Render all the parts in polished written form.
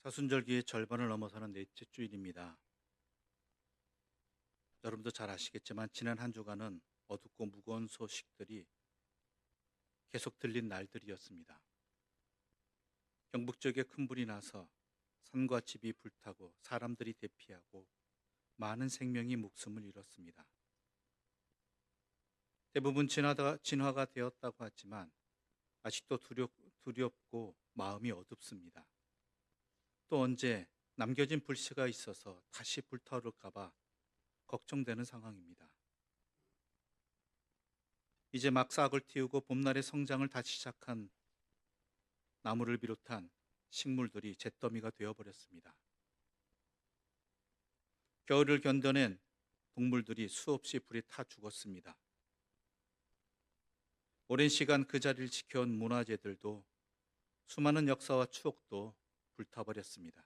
사순절기의 절반을 넘어서는 넷째 주일입니다. 여러분도 잘 아시겠지만 지난 한 주간은 어둡고 무거운 소식들이 계속 들린 날들이었습니다. 경북 지역에 큰 불이 나서 산과 집이 불타고 사람들이 대피하고 많은 생명이 목숨을 잃었습니다. 대부분 진화가 되었다고 하지만 아직도 두렵고 마음이 어둡습니다. 또 언제 남겨진 불씨가 있어서 다시 불타오를까봐 걱정되는 상황입니다. 이제 막 싹을 틔우고 봄날의 성장을 다시 시작한 나무를 비롯한 식물들이 잿더미가 되어버렸습니다. 겨울을 견뎌낸 동물들이 수없이 불에 타 죽었습니다. 오랜 시간 그 자리를 지켜온 문화재들도 수많은 역사와 추억도 불타버렸습니다.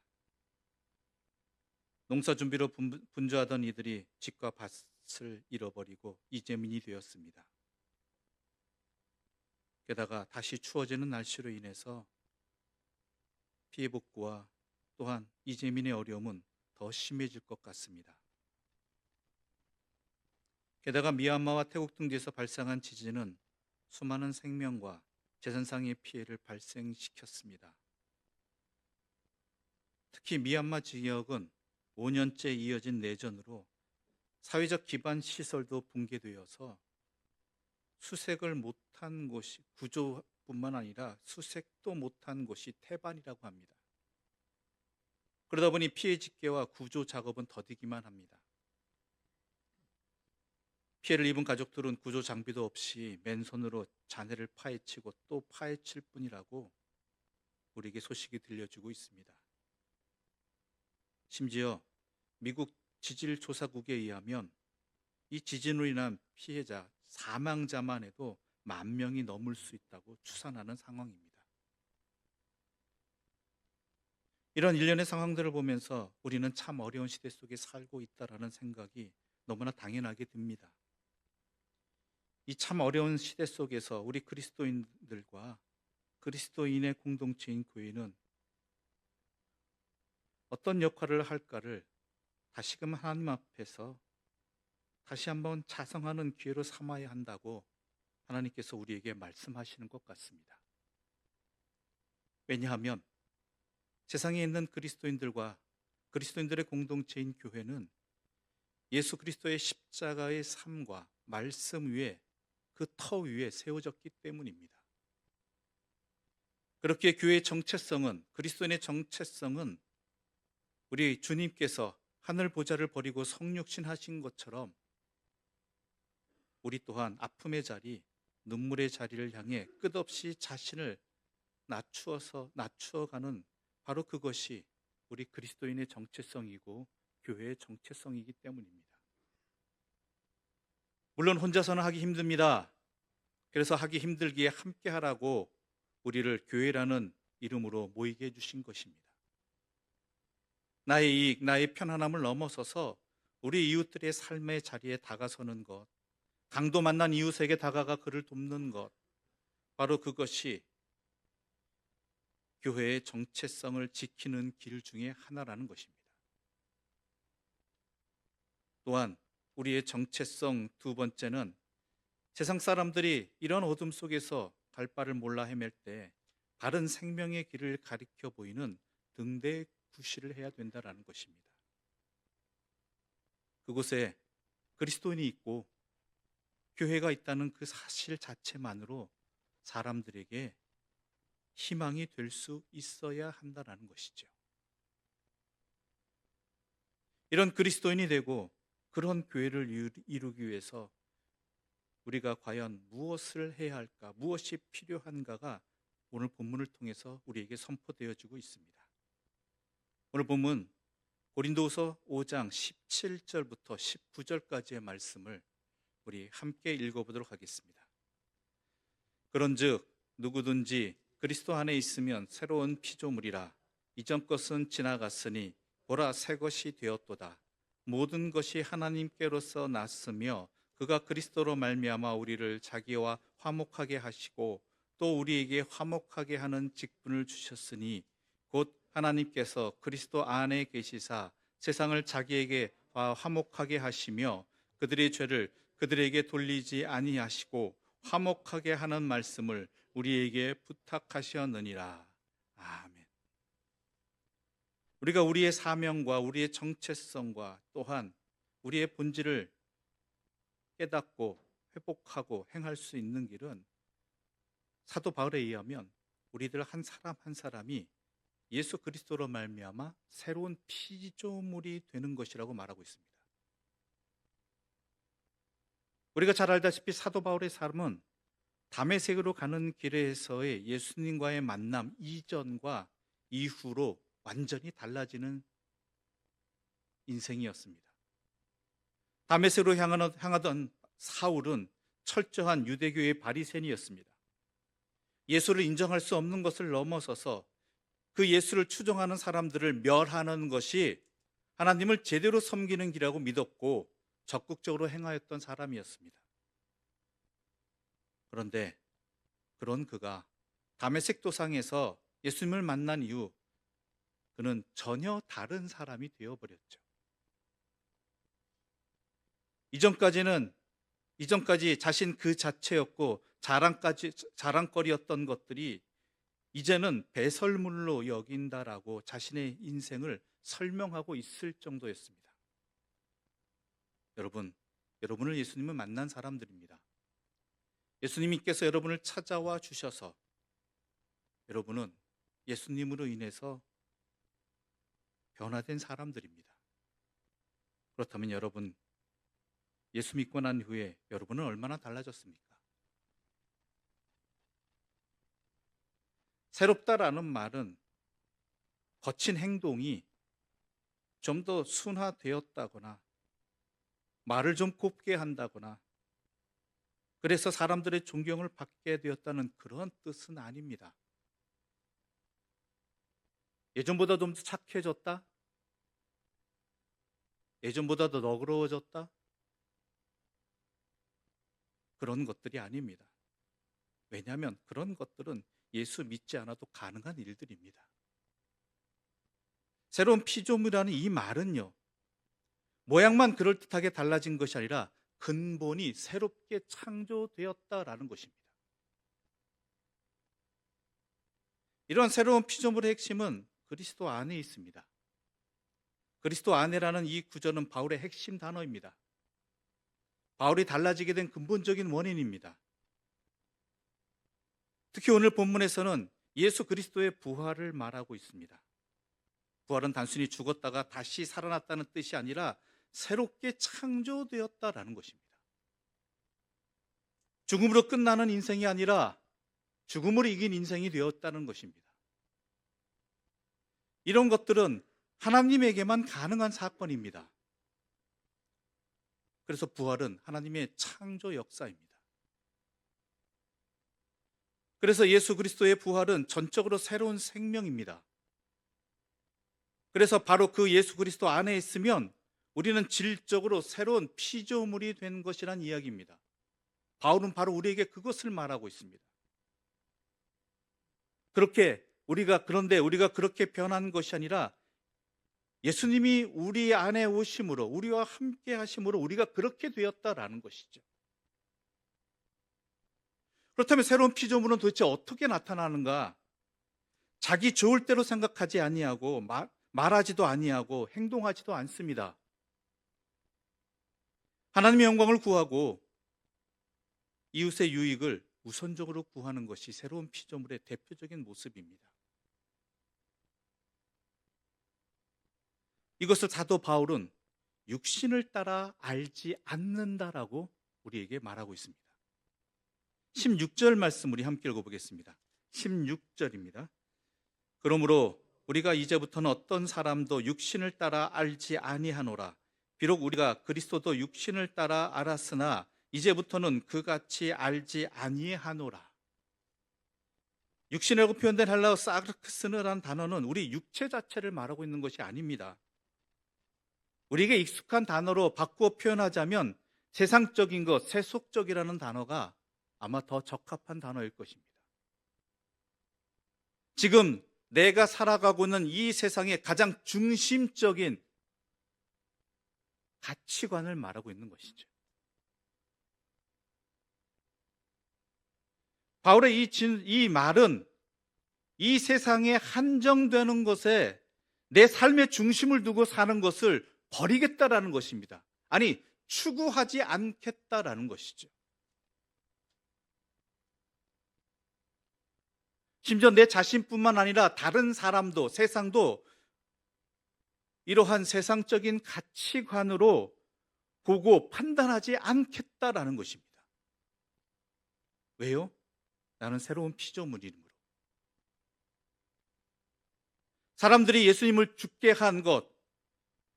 농사 준비로 분주하던 이들이 집과 밭을 잃어버리고 이재민이 되었습니다. 게다가 다시 추워지는 날씨로 인해서 피해 복구와 또한 이재민의 어려움은 더 심해질 것 같습니다. 게다가 미얀마와 태국 등지에서 발생한 지진은 수많은 생명과 재산상의 피해를 발생시켰습니다. 특히 미얀마 지역은 5년째 이어진 내전으로 사회적 기반 시설도 붕괴되어서 수색을 못한 곳이 구조뿐만 아니라 수색도 못한 곳이 태반이라고 합니다. 그러다 보니 피해 집계와 구조 작업은 더디기만 합니다. 피해를 입은 가족들은 구조 장비도 없이 맨손으로 잔해를 파헤치고 또 파헤칠 뿐이라고 우리에게 소식이 들려주고 있습니다. 심지어 미국 지질조사국에 의하면 이 지진으로 인한 피해자, 사망자만 해도 10,000명이 넘을 수 있다고 추산하는 상황입니다. 이런 일련의 상황들을 보면서 우리는 참 어려운 시대 속에 살고 있다라는 생각이 너무나 당연하게 듭니다. 이 참 어려운 시대 속에서 우리 그리스도인들과 그리스도인의 공동체인 교회는 어떤 역할을 할까를 다시금 하나님 앞에서 다시 한번 자성하는 기회로 삼아야 한다고 하나님께서 우리에게 말씀하시는 것 같습니다. 왜냐하면 세상에 있는 그리스도인들과 그리스도인들의 공동체인 교회는 예수 그리스도의 십자가의 삶과 말씀 위에 그 터 위에 세워졌기 때문입니다. 그렇게 교회의 정체성은, 그리스도인의 정체성은 우리 주님께서 하늘 보좌를 버리고 성육신 하신 것처럼 우리 또한 아픔의 자리, 눈물의 자리를 향해 끝없이 자신을 낮추어가는 바로 그것이 우리 그리스도인의 정체성이고 교회의 정체성이기 때문입니다. 물론 혼자서는 하기 힘듭니다. 그래서 하기 힘들기에 함께 하라고 우리를 교회라는 이름으로 모이게 해주신 것입니다. 나의 이익, 나의 편안함을 넘어서서 우리 이웃들의 삶의 자리에 다가서는 것, 강도 만난 이웃에게 다가가 그를 돕는 것, 바로 그것이 교회의 정체성을 지키는 길 중에 하나라는 것입니다. 또한 우리의 정체성 두 번째는 세상 사람들이 이런 어둠 속에서 갈 바를 몰라 헤맬 때 바른 생명의 길을 가리켜 보이는 등대의 구실을 해야 된다는 것입니다. 그곳에 그리스도인이 있고 교회가 있다는 그 사실 자체만으로 사람들에게 희망이 될 수 있어야 한다는 것이죠. 이런 그리스도인이 되고 그런 교회를 이루기 위해서 우리가 과연 무엇을 해야 할까, 무엇이 필요한가가 오늘 본문을 통해서 우리에게 선포되어지고 있습니다. 오늘 본문 고린도후서 5장 17절부터 19절까지의 말씀을 우리 함께 읽어보도록 하겠습니다. 그런즉 누구든지 그리스도 안에 있으면 새로운 피조물이라. 이전 것은 지나갔으니 보라 새 것이 되었도다. 모든 것이 하나님께로서 났으며 그가 그리스도로 말미암아 우리를 자기와 화목하게 하시고 또 우리에게 화목하게 하는 직분을 주셨으니 곧 하나님께서 그리스도 안에 계시사 세상을 자기에게 화목하게 하시며 그들의 죄를 그들에게 돌리지 아니하시고 화목하게 하는 말씀을 우리에게 부탁하셨느니라. 아멘. 우리가 우리의 사명과 우리의 정체성과 또한 우리의 본질을 깨닫고 회복하고 행할 수 있는 길은 사도 바울에 의하면 우리들 한 사람 한 사람이 예수 그리스도로 말미암아 새로운 피조물이 되는 것이라고 말하고 있습니다. 우리가 잘 알다시피 사도 바울의 삶은 다메섹으로 가는 길에서의 예수님과의 만남 이전과 이후로 완전히 달라지는 인생이었습니다. 다메섹으로 향하던 사울은 철저한 유대교의 바리새인이었습니다. 예수를 인정할 수 없는 것을 넘어서서 그 예수를 추종하는 사람들을 멸하는 것이 하나님을 제대로 섬기는 길이라고 믿었고 적극적으로 행하였던 사람이었습니다. 그런데 그런 그가 다메섹 도상에서 예수님을 만난 이후 그는 전혀 다른 사람이 되어버렸죠. 이전까지 자신 그 자체였고 자랑거리였던 것들이 이제는 배설물로 여긴다라고 자신의 인생을 설명하고 있을 정도였습니다. 여러분을 예수님을 만난 사람들입니다. 예수님께서 여러분을 찾아와 주셔서 여러분은 예수님으로 인해서 변화된 사람들입니다. 그렇다면 여러분, 예수 믿고 난 후에 여러분은 얼마나 달라졌습니까? 새롭다라는 말은 거친 행동이 좀 더 순화되었다거나 말을 좀 곱게 한다거나 그래서 사람들의 존경을 받게 되었다는 그런 뜻은 아닙니다. 예전보다 좀 더 착해졌다? 예전보다 더 너그러워졌다? 그런 것들이 아닙니다. 왜냐하면 그런 것들은 예수 믿지 않아도 가능한 일들입니다. 새로운 피조물이라는 이 말은요, 모양만 그럴듯하게 달라진 것이 아니라 근본이 새롭게 창조되었다라는 것입니다. 이런 새로운 피조물의 핵심은 그리스도 안에 있습니다. 그리스도 안에라는 이 구절은 바울의 핵심 단어입니다. 바울이 달라지게 된 근본적인 원인입니다. 특히 오늘 본문에서는 예수 그리스도의 부활을 말하고 있습니다. 부활은 단순히 죽었다가 다시 살아났다는 뜻이 아니라 새롭게 창조되었다라는 것입니다. 죽음으로 끝나는 인생이 아니라 죽음을 이긴 인생이 되었다는 것입니다. 이런 것들은 하나님에게만 가능한 사건입니다. 그래서 부활은 하나님의 창조 역사입니다. 그래서 예수 그리스도의 부활은 전적으로 새로운 생명입니다. 그래서 바로 그 예수 그리스도 안에 있으면 우리는 질적으로 새로운 피조물이 된 것이란 이야기입니다. 바울은 바로 우리에게 그것을 말하고 있습니다. 그런데 우리가 그렇게 변한 것이 아니라 예수님이 우리 안에 오심으로, 우리와 함께 하심으로 우리가 그렇게 되었다라는 것이죠. 그렇다면 새로운 피조물은 도대체 어떻게 나타나는가? 자기 좋을 대로 생각하지 아니하고 말하지도 아니하고 행동하지도 않습니다. 하나님의 영광을 구하고 이웃의 유익을 우선적으로 구하는 것이 새로운 피조물의 대표적인 모습입니다. 이것을 사도 바울은 육신을 따라 알지 않는다라고 우리에게 말하고 있습니다. 16절 말씀 우리 함께 읽어보겠습니다. 16절입니다. 그러므로 우리가 이제부터는 어떤 사람도 육신을 따라 알지 아니하노라. 비록 우리가 그리스도도 육신을 따라 알았으나 이제부터는 그같이 알지 아니하노라. 육신이라고 표현된 헬라어 사르크스라는 단어는 우리 육체 자체를 말하고 있는 것이 아닙니다. 우리에게 익숙한 단어로 바꾸어 표현하자면 세상적인 것, 세속적이라는 단어가 아마 더 적합한 단어일 것입니다. 지금 내가 살아가고 있는 이 세상의 가장 중심적인 가치관을 말하고 있는 것이죠. 바울의 이 말은 이 세상에 한정되는 것에 내 삶의 중심을 두고 사는 것을 버리겠다라는 것입니다. 아니, 추구하지 않겠다라는 것이죠. 심지어 내 자신뿐만 아니라 다른 사람도, 세상도 이러한 세상적인 가치관으로 보고 판단하지 않겠다라는 것입니다. 왜요? 나는 새로운 피조물이므로. 사람들이 예수님을 죽게 한 것,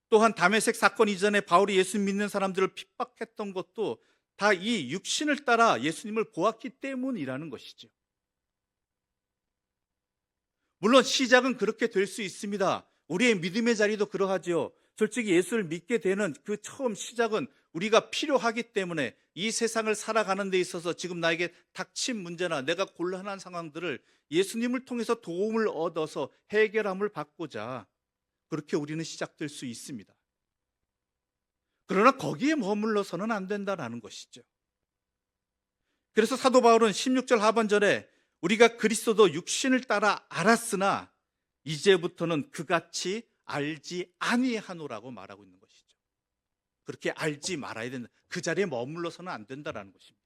또한 다메섹 사건 이전에 바울이 예수 믿는 사람들을 핍박했던 것도 다 이 육신을 따라 예수님을 보았기 때문이라는 것이죠. 물론 시작은 그렇게 될 수 있습니다. 우리의 믿음의 자리도 그러하죠. 솔직히 예수를 믿게 되는 그 처음 시작은 우리가 필요하기 때문에 이 세상을 살아가는 데 있어서 지금 나에게 닥친 문제나 내가 곤란한 상황들을 예수님을 통해서 도움을 얻어서 해결함을 받고자 그렇게 우리는 시작될 수 있습니다. 그러나 거기에 머물러서는 안 된다는 것이죠. 그래서 사도 바울은 16절 하반절에 우리가 그리스도도 육신을 따라 알았으나 이제부터는 그같이 알지 아니하노라고 말하고 있는 것이죠. 그렇게 알지 말아야 된다. 그 자리에 머물러서는 안 된다는 것입니다.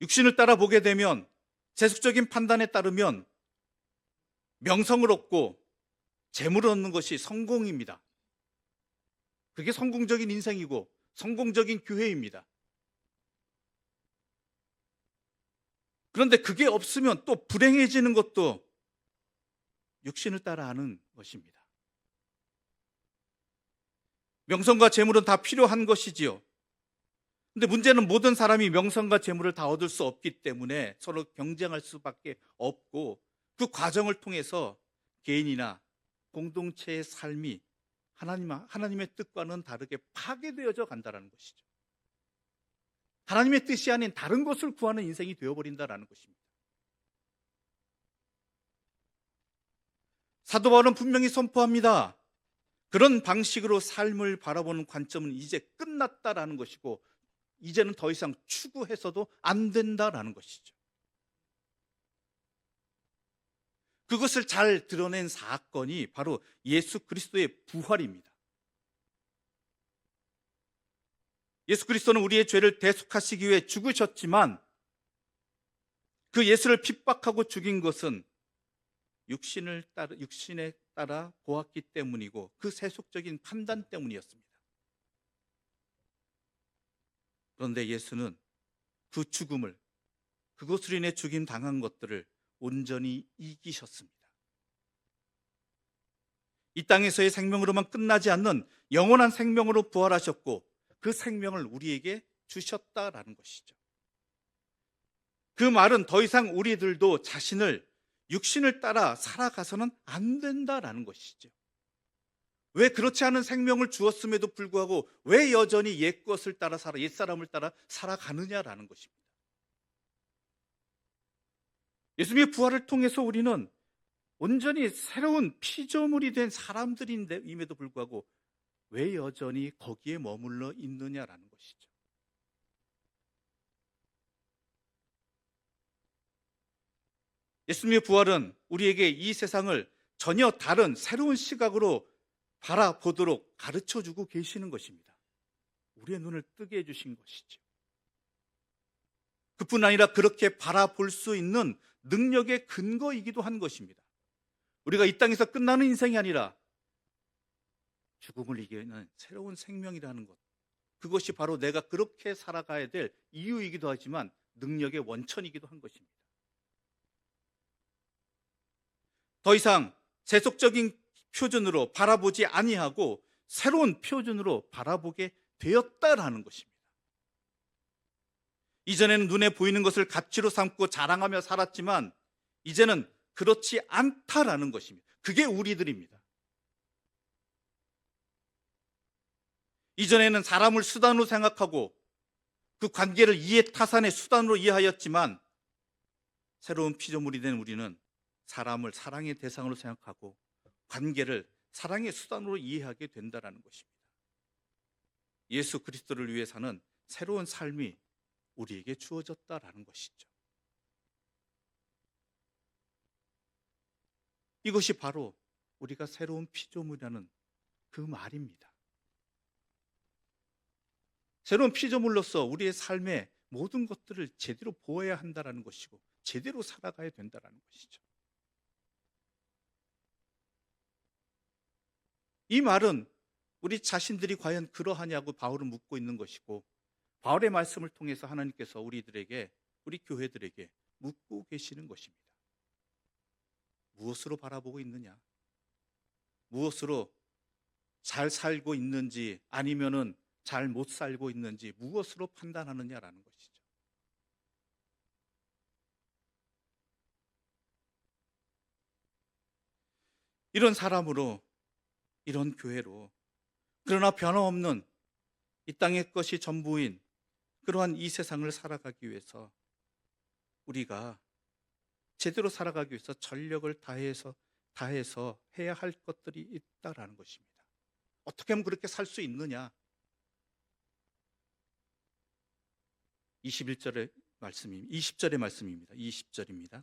육신을 따라 보게 되면 세속적인 판단에 따르면 명성을 얻고 재물을 얻는 것이 성공입니다. 그게 성공적인 인생이고 성공적인 교회입니다. 그런데 그게 없으면 또 불행해지는 것도 육신을 따라 하는 것입니다. 명성과 재물은 다 필요한 것이지요. 근데 문제는 모든 사람이 명성과 재물을 다 얻을 수 없기 때문에 서로 경쟁할 수밖에 없고 그 과정을 통해서 개인이나 공동체의 삶이 하나님의 뜻과는 다르게 파괴되어져 간다는 것이죠. 하나님의 뜻이 아닌 다른 것을 구하는 인생이 되어버린다는 것입니다. 사도 바울은 분명히 선포합니다. 그런 방식으로 삶을 바라보는 관점은 이제 끝났다라는 것이고 이제는 더 이상 추구해서도 안 된다라는 것이죠. 그것을 잘 드러낸 사건이 바로 예수 그리스도의 부활입니다. 예수 그리스도는 우리의 죄를 대속하시기 위해 죽으셨지만 그 예수를 핍박하고 죽인 것은 육신에 따라 보았기 때문이고 그 세속적인 판단 때문이었습니다. 그런데 예수는 그 죽음을, 그것으로 인해 죽임 당한 것들을 온전히 이기셨습니다. 이 땅에서의 생명으로만 끝나지 않는 영원한 생명으로 부활하셨고 그 생명을 우리에게 주셨다라는 것이죠. 그 말은 더 이상 우리들도 자신을 육신을 따라 살아가서는 안 된다라는 것이죠. 왜 그렇지 않은 생명을 주었음에도 불구하고 왜 여전히 옛 것을 따라 옛 사람을 따라 살아가느냐라는 것입니다. 예수님의 부활을 통해서 우리는 온전히 새로운 피조물이 된 사람들임에도 불구하고 왜 여전히 거기에 머물러 있느냐라는 것이죠. 예수님의 부활은 우리에게 이 세상을 전혀 다른 새로운 시각으로 바라보도록 가르쳐주고 계시는 것입니다. 우리의 눈을 뜨게 해주신 것이죠. 그뿐 아니라 그렇게 바라볼 수 있는 능력의 근거이기도 한 것입니다. 우리가 이 땅에서 끝나는 인생이 아니라 죽음을 이기는 새로운 생명이라는 것, 그것이 바로 내가 그렇게 살아가야 될 이유이기도 하지만 능력의 원천이기도 한 것입니다. 더 이상 세속적인 표준으로 바라보지 아니하고 새로운 표준으로 바라보게 되었다라는 것입니다. 이전에는 눈에 보이는 것을 가치로 삼고 자랑하며 살았지만 이제는 그렇지 않다라는 것입니다. 그게 우리들입니다. 이전에는 사람을 수단으로 생각하고 그 관계를 이해 타산의 수단으로 이해하였지만 새로운 피조물이 된 우리는 사람을 사랑의 대상으로 생각하고 관계를 사랑의 수단으로 이해하게 된다는 것입니다. 예수 그리스도를 위해 사는 새로운 삶이 우리에게 주어졌다라는 것이죠. 이것이 바로 우리가 새로운 피조물이라는 그 말입니다. 새로운 피조물로서 우리의 삶의 모든 것들을 제대로 보아야 한다는 것이고 제대로 살아가야 된다는 것이죠. 이 말은 우리 자신들이 과연 그러하냐고 바울은 묻고 있는 것이고, 바울의 말씀을 통해서 하나님께서 우리들에게, 우리 교회들에게 묻고 계시는 것입니다. 무엇으로 바라보고 있느냐? 무엇으로 잘 살고 있는지 아니면은 잘 못 살고 있는지 무엇으로 판단하느냐라는 것이죠. 이런 사람으로, 이런 교회로, 그러나 변함없는 이 땅의 것이 전부인 그러한 이 세상을 살아가기 위해서 우리가 제대로 살아가기 위해서 전력을 다해서 해야 할 것들이 있다라는 것입니다. 어떻게 하면 그렇게 살 수 있느냐? 20절의 말씀입니다. 20절입니다.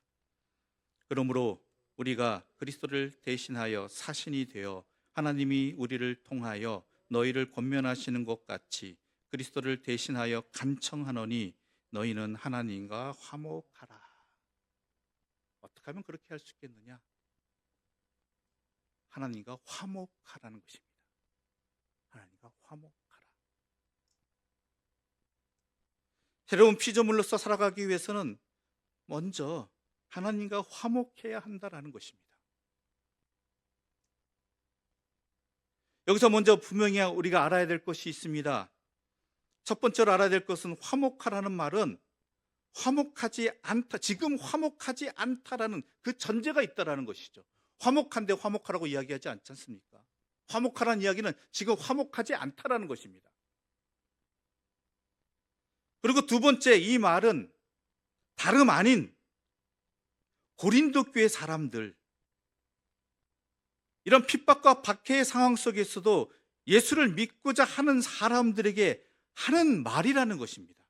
그러므로 우리가 그리스도를 대신하여 사신이 되어 하나님이 우리를 통하여 너희를 권면하시는 것 같이 그리스도를 대신하여 간청하노니 너희는 하나님과 화목하라. 어떻게 하면 그렇게 할 수 있겠느냐? 하나님과 화목하라는 것입니다. 하나님과 화목하라. 새로운 피조물로서 살아가기 위해서는 먼저 하나님과 화목해야 한다는 것입니다. 여기서 먼저 분명히 우리가 알아야 될 것이 있습니다. 첫 번째로 알아야 될 것은 화목하라는 말은 화목하지 않다, 지금 화목하지 않다라는 그 전제가 있다라는 것이죠. 화목한데 화목하라고 이야기하지 않지 않습니까? 화목하라는 이야기는 지금 화목하지 않다라는 것입니다. 그리고 두 번째, 이 말은 다름 아닌 고린도 교회 사람들, 이런 핍박과 박해의 상황 속에서도 예수를 믿고자 하는 사람들에게 하는 말이라는 것입니다.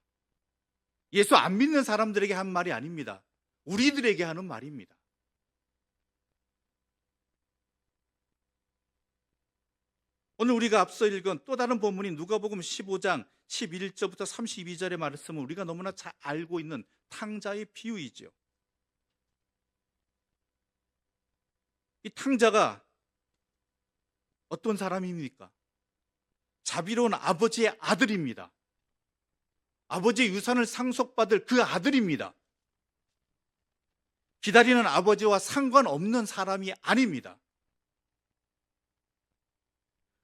예수 안 믿는 사람들에게 한 말이 아닙니다. 우리들에게 하는 말입니다. 오늘 우리가 앞서 읽은 또 다른 본문인 누가복음 15장 11절부터 32절의 말씀은 우리가 너무나 잘 알고 있는 탕자의 비유이죠. 이 탕자가 어떤 사람입니까? 자비로운 아버지의 아들입니다. 아버지의 유산을 상속받을 그 아들입니다. 기다리는 아버지와 상관없는 사람이 아닙니다.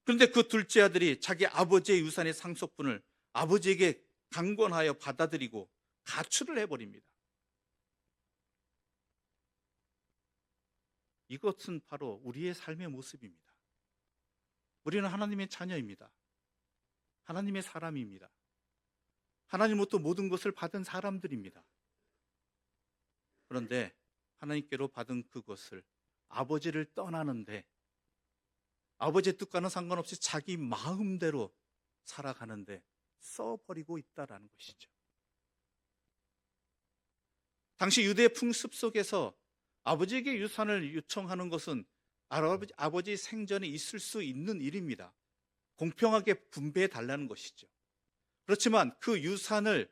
그런데 그 둘째 아들이 자기 아버지의 유산의 상속분을 아버지에게 강권하여 받아들이고 가출을 해버립니다. 이것은 바로 우리의 삶의 모습입니다. 우리는 하나님의 자녀입니다. 하나님의 사람입니다. 하나님으로부터 모든 것을 받은 사람들입니다. 그런데 하나님께로 받은 그것을 아버지를 떠나는데 아버지의 뜻과는 상관없이 자기 마음대로 살아가는데 써버리고 있다는 것이죠. 당시 유대의 풍습 속에서 아버지에게 유산을 요청하는 것은 아버지 생전에 있을 수 있는 일입니다. 공평하게 분배해 달라는 것이죠. 그렇지만 그 유산을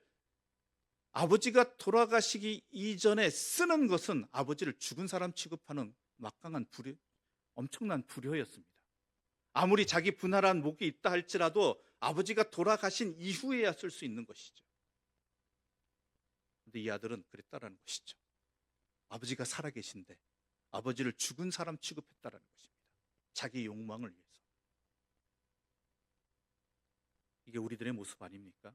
아버지가 돌아가시기 이전에 쓰는 것은 아버지를 죽은 사람 취급하는 막강한 엄청난 불효였습니다. 아무리 자기 분할한 목이 있다 할지라도 아버지가 돌아가신 이후에야 쓸 수 있는 것이죠. 그런데 이 아들은 그랬다라는 것이죠. 아버지가 살아계신데 아버지를 죽은 사람 취급했다라는 것입니다. 자기 욕망을 위해서. 이게 우리들의 모습 아닙니까?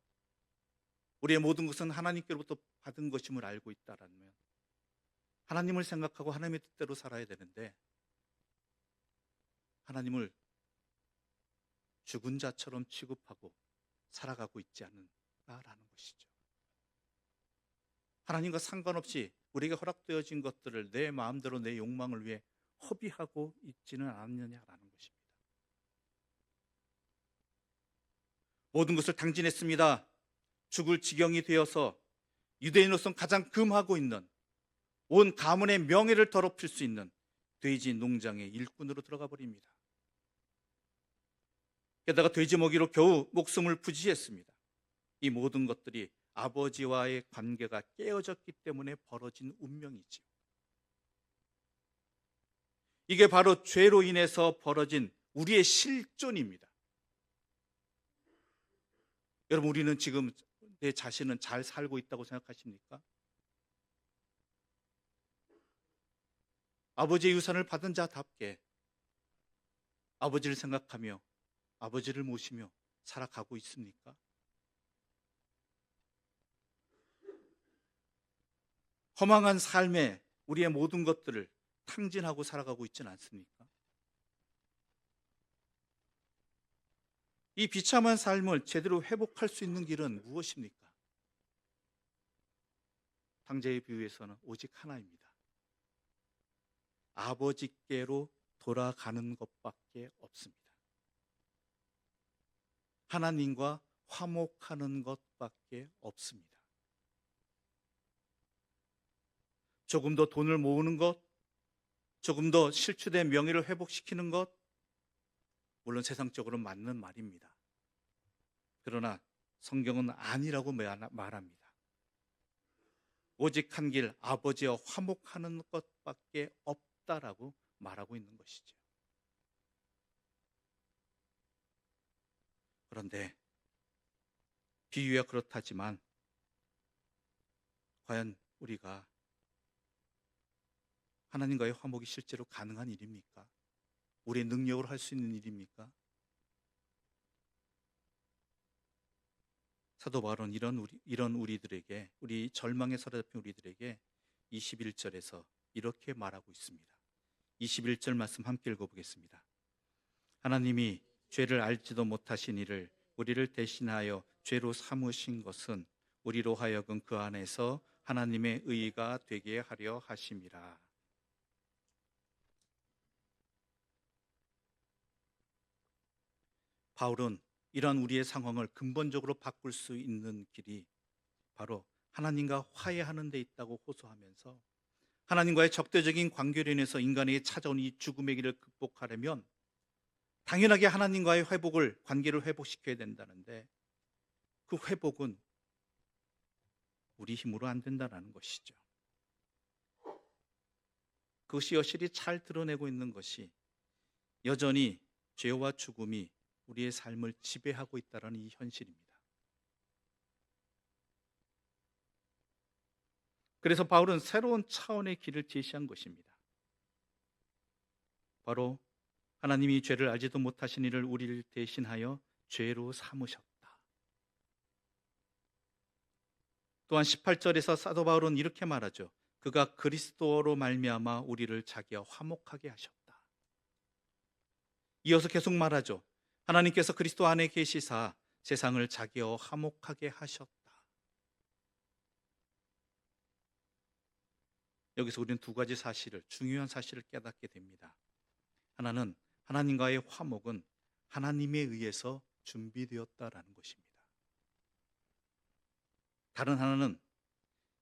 우리의 모든 것은 하나님께로부터 받은 것임을 알고 있다라면 하나님을 생각하고 하나님의 뜻대로 살아야 되는데 하나님을 죽은 자처럼 취급하고 살아가고 있지 않는다라는 것이죠. 하나님과 상관없이 우리에게 허락되어진 것들을 내 마음대로 내 욕망을 위해 허비하고 있지는 않느냐라는 것입니다. 모든 것을 탕진했습니다. 죽을 지경이 되어서 유대인으로서 가장 금하고 있는, 온 가문의 명예를 더럽힐 수 있는 돼지 농장의 일꾼으로 들어가 버립니다. 게다가 돼지 먹이로 겨우 목숨을 부지했습니다. 이 모든 것들이 아버지와의 관계가 깨어졌기 때문에 벌어진 운명이지요. 이게 바로 죄로 인해서 벌어진 우리의 실존입니다. 여러분, 우리는 지금 내 자신은 잘 살고 있다고 생각하십니까? 아버지의 유산을 받은 자답게 아버지를 생각하며 아버지를 모시며 살아가고 있습니까? 허망한 삶에 우리의 모든 것들을 탕진하고 살아가고 있지는 않습니까? 이 비참한 삶을 제대로 회복할 수 있는 길은 무엇입니까? 탕자의 비유에서는 오직 하나입니다. 아버지께로 돌아가는 것밖에 없습니다. 하나님과 화목하는 것밖에 없습니다. 조금 더 돈을 모으는 것, 조금 더 실추된 명예를 회복시키는 것, 물론 세상적으로는 맞는 말입니다. 그러나 성경은 아니라고 말합니다. 오직 한 길, 아버지와 화목하는 것밖에 없다라고 말하고 있는 것이죠. 그런데 비유야 그렇다지만 과연 우리가 하나님과의 화목이 실제로 가능한 일입니까? 우리의 능력으로 할 수 있는 일입니까? 사도 바울은 이런 우리들에게, 우리 절망에 사로잡힌 우리들에게 21절에서 이렇게 말하고 있습니다. 21절 말씀 함께 읽어보겠습니다. 하나님이 죄를 알지도 못하신 이를 우리를 대신하여 죄로 삼으신 것은 우리로 하여금 그 안에서 하나님의 의가 되게 하려 하심이라. 바울은 이러한 우리의 상황을 근본적으로 바꿀 수 있는 길이 바로 하나님과 화해하는 데 있다고 호소하면서, 하나님과의 적대적인 관계로 인해서 인간에게 찾아온 이 죽음의 길을 극복하려면 당연하게 하나님과의 관계를 회복시켜야 된다는데, 그 회복은 우리 힘으로 안 된다는 것이죠. 그것이 여실히 잘 드러내고 있는 것이 여전히 죄와 죽음이 우리의 삶을 지배하고 있다는 이 현실입니다. 그래서 바울은 새로운 차원의 길을 제시한 것입니다. 바로 하나님이 죄를 알지도 못하신 이를 우리를 대신하여 죄로 삼으셨다. 또한 18절에서 사도 바울은 이렇게 말하죠. 그가 그리스도로 말미암아 우리를 자기와 화목하게 하셨다. 이어서 계속 말하죠. 하나님께서 그리스도 안에 계시사 세상을 자기와 화목하게 하셨다. 여기서 우리는 두 가지 중요한 사실을 깨닫게 됩니다. 하나는 하나님과의 화목은 하나님에 의해서 준비되었다라는 것입니다. 다른 하나는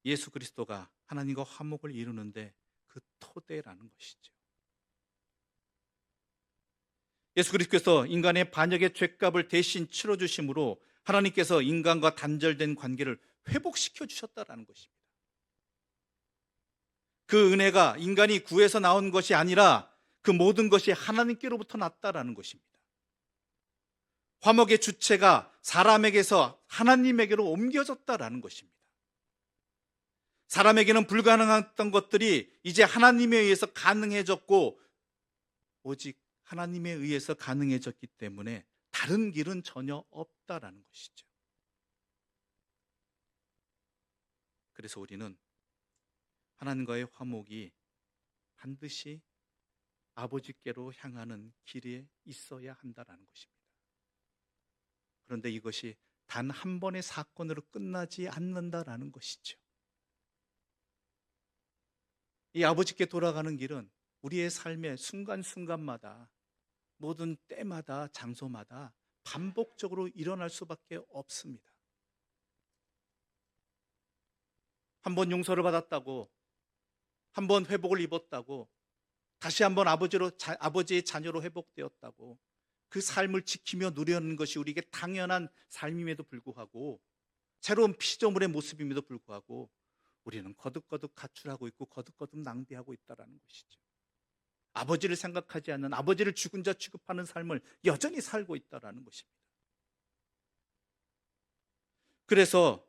예수 그리스도가 하나님과 화목을 이루는데 그 토대라는 것이죠. 예수 그리스도께서 인간의 반역의 죄값을 대신 치러주심으로 하나님께서 인간과 단절된 관계를 회복시켜 주셨다라는 것입니다. 그 은혜가 인간이 구해서 나온 것이 아니라 그 모든 것이 하나님께로부터 났다라는 것입니다. 화목의 주체가 사람에게서 하나님에게로 옮겨졌다라는 것입니다. 사람에게는 불가능했던 것들이 이제 하나님에 의해서 가능해졌고, 오직 하나님에 의해서 가능해졌기 때문에 다른 길은 전혀 없다라는 것이죠. 그래서 우리는 하나님과의 화목이 반드시 아버지께로 향하는 길에 있어야 한다는 것입니다. 그런데 이것이 단 한 번의 사건으로 끝나지 않는다라는 것이죠. 이 아버지께 돌아가는 길은 우리의 삶의 순간순간마다, 모든 때마다, 장소마다 반복적으로 일어날 수밖에 없습니다. 한 번 용서를 받았다고, 한 번 회복을 입었다고, 다시 한번 아버지의 자녀로 회복되었다고, 그 삶을 지키며 누려는 것이 우리에게 당연한 삶임에도 불구하고, 새로운 피조물의 모습임에도 불구하고 우리는 거듭거듭 가출하고 있고 거듭거듭 낭비하고 있다는 것이죠. 아버지를 생각하지 않는, 아버지를 죽은 자 취급하는 삶을 여전히 살고 있다는 것입니다. 그래서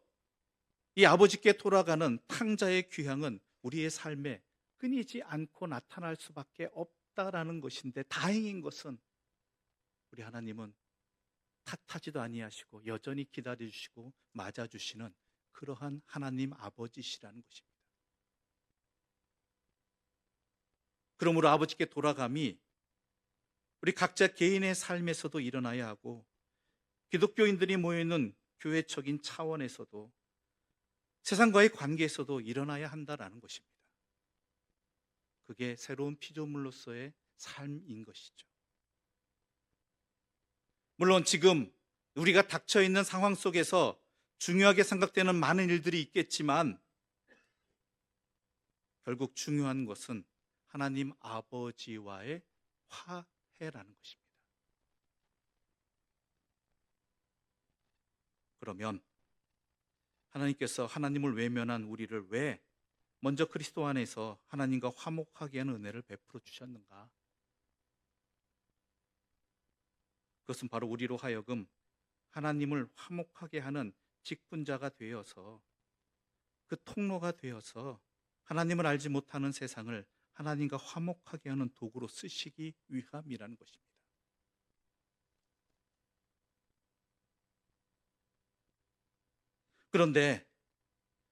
이 아버지께 돌아가는 탕자의 귀향은 우리의 삶에 끊이지 않고 나타날 수밖에 없다라는 것인데, 다행인 것은 우리 하나님은 탓하지도 아니하시고 여전히 기다려주시고 맞아주시는 그러한 하나님 아버지시라는 것입니다. 그러므로 아버지께 돌아감이 우리 각자 개인의 삶에서도 일어나야 하고, 기독교인들이 모여있는 교회적인 차원에서도, 세상과의 관계에서도 일어나야 한다는 것입니다. 그게 새로운 피조물로서의 삶인 것이죠. 물론 지금 우리가 닥쳐있는 상황 속에서 중요하게 생각되는 많은 일들이 있겠지만, 결국 중요한 것은 하나님 아버지와의 화해라는 것입니다. 그러면 하나님께서 하나님을 외면한 우리를 왜 먼저 그리스도 안에서 하나님과 화목하게 하는 은혜를 베풀어 주셨는가? 그것은 바로 우리로 하여금 하나님을 화목하게 하는 직분자가 되어서, 그 통로가 되어서 하나님을 알지 못하는 세상을 하나님과 화목하게 하는 도구로 쓰시기 위함이라는 것입니다. 그런데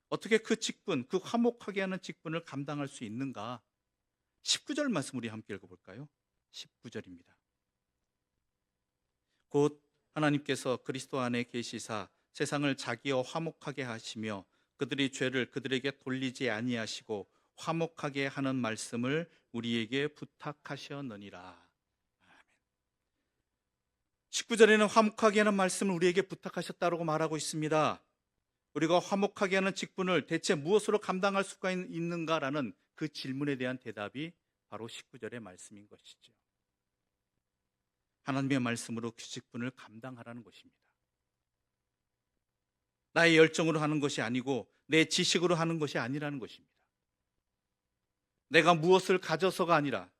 어떻게 그 직분, 그 화목하게 하는 직분을 감당할 수 있는가? 19절 말씀 우리 함께 읽어볼까요? 19절입니다. 곧 하나님께서 그리스도 안에 계시사 세상을 자기와 화목하게 하시며 그들이 죄를 그들에게 돌리지 아니하시고 화목하게 하는 말씀을 우리에게 부탁하셨느니라. 19절에는 화목하게 하는 말씀을 우리에게 부탁하셨다고 말하고 있습니다. 우리가 화목하게 하는 직분을 대체 무엇으로 감당할 수가 있는가라는 그 질문에 대한 대답이 바로 19절의 말씀인 것이죠. 하나님의 말씀으로 그 직분을 감당하라는 것입니다. 나의 열정으로 하는 것이 아니고 내 지식으로 하는 것이 아니라는 것입니다. 내가 무엇을 가져서가 아니라,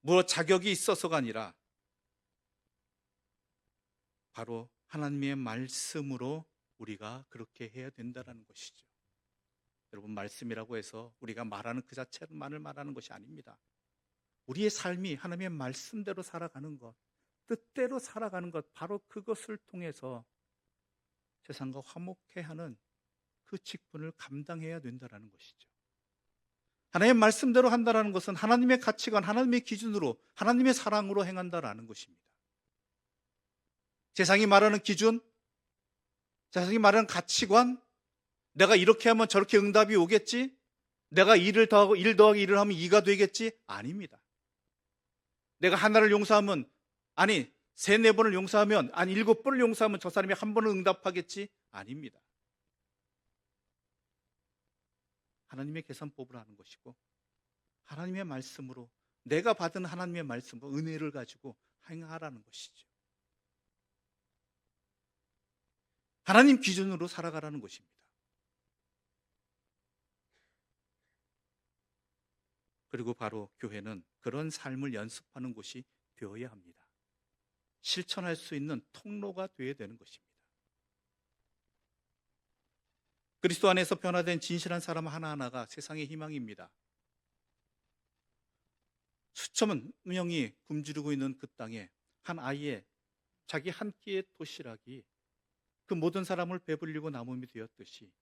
무엇 자격이 있어서가 아니라, 바로 하나님의 말씀으로 우리가 그렇게 해야 된다는 것이죠. 여러분, 말씀이라고 해서 우리가 말하는 그 자체만을 말하는 것이 아닙니다. 우리의 삶이 하나님의 말씀대로 살아가는 것, 뜻대로 살아가는 것, 바로 그것을 통해서 세상과 화목해 하는 그 직분을 감당해야 된다는 것이죠. 하나님의 말씀대로 한다는 것은 하나님의 가치관, 하나님의 기준으로, 하나님의 사랑으로 행한다는 것입니다. 세상이 말하는 기준, 세상이 말하는 가치관, 내가 이렇게 하면 저렇게 응답이 오겠지, 내가 1 더하기 1을 하면 2가 되겠지, 아닙니다. 내가 하나를 용서하면, 아니 3, 4번을 용서하면, 아니 7번을 용서하면 저 사람이 한 번은 응답하겠지, 아닙니다. 하나님의 계산법을 하는 것이고, 하나님의 말씀으로, 내가 받은 하나님의 말씀으로 은혜를 가지고 행하라는 것이죠. 하나님 기준으로 살아가라는 것입니다. 그리고 바로 교회는 그런 삶을 연습하는 곳이 되어야 합니다. 실천할 수 있는 통로가 되어야 되는 것입니다. 그리스도 안에서 변화된 진실한 사람 하나하나가 세상의 희망입니다. 수천 명이 굶주리고 있는 그 땅에 한 아이의 자기 한 끼의 도시락이 그 모든 사람을 배불리고 남음이 되었듯이,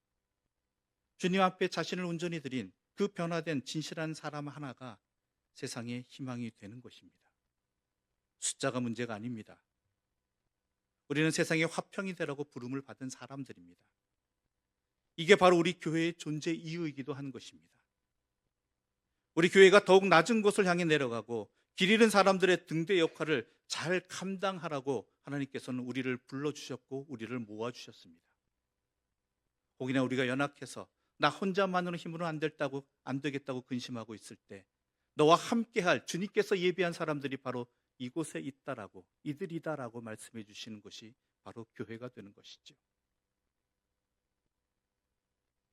주님 앞에 자신을 온전히 드린 그 변화된 진실한 사람 하나가 세상의 희망이 되는 것입니다. 숫자가 문제가 아닙니다. 우리는 세상의 화평이 되라고 부름을 받은 사람들입니다. 이게 바로 우리 교회의 존재 이유이기도 한 것입니다. 우리 교회가 더욱 낮은 곳을 향해 내려가고 길 잃은 사람들의 등대 역할을 잘 감당하라고 하나님께서는 우리를 불러주셨고 우리를 모아주셨습니다. 혹이나 우리가 연약해서 나 혼자만으로 힘으로 안 되겠다고 근심하고 있을 때 너와 함께할 주님께서 예비한 사람들이 바로 이곳에 있다라고, 이들이다라고 말씀해 주시는 것이 바로 교회가 되는 것이죠.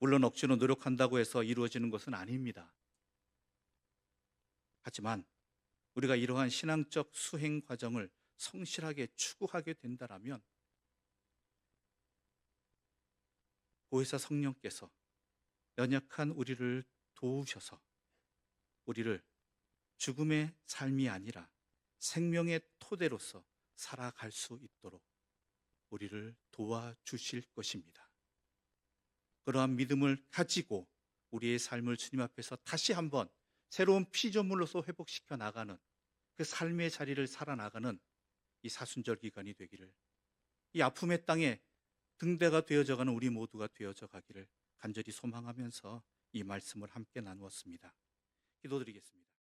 물론 억지로 노력한다고 해서 이루어지는 것은 아닙니다. 하지만 우리가 이러한 신앙적 수행 과정을 성실하게 추구하게 된다라면 보혜사 성령께서 연약한 우리를 도우셔서 우리를 죽음의 삶이 아니라 생명의 토대로서 살아갈 수 있도록 우리를 도와주실 것입니다. 그러한 믿음을 가지고 우리의 삶을 주님 앞에서 다시 한번 새로운 피조물로서 회복시켜 나가는 그 삶의 자리를 살아나가는 이 사순절 기간이 되기를, 이 아픔의 땅에 등대가 되어져가는 우리 모두가 되어져 가기를 간절히 소망하면서 이 말씀을 함께 나누었습니다. 기도드리겠습니다.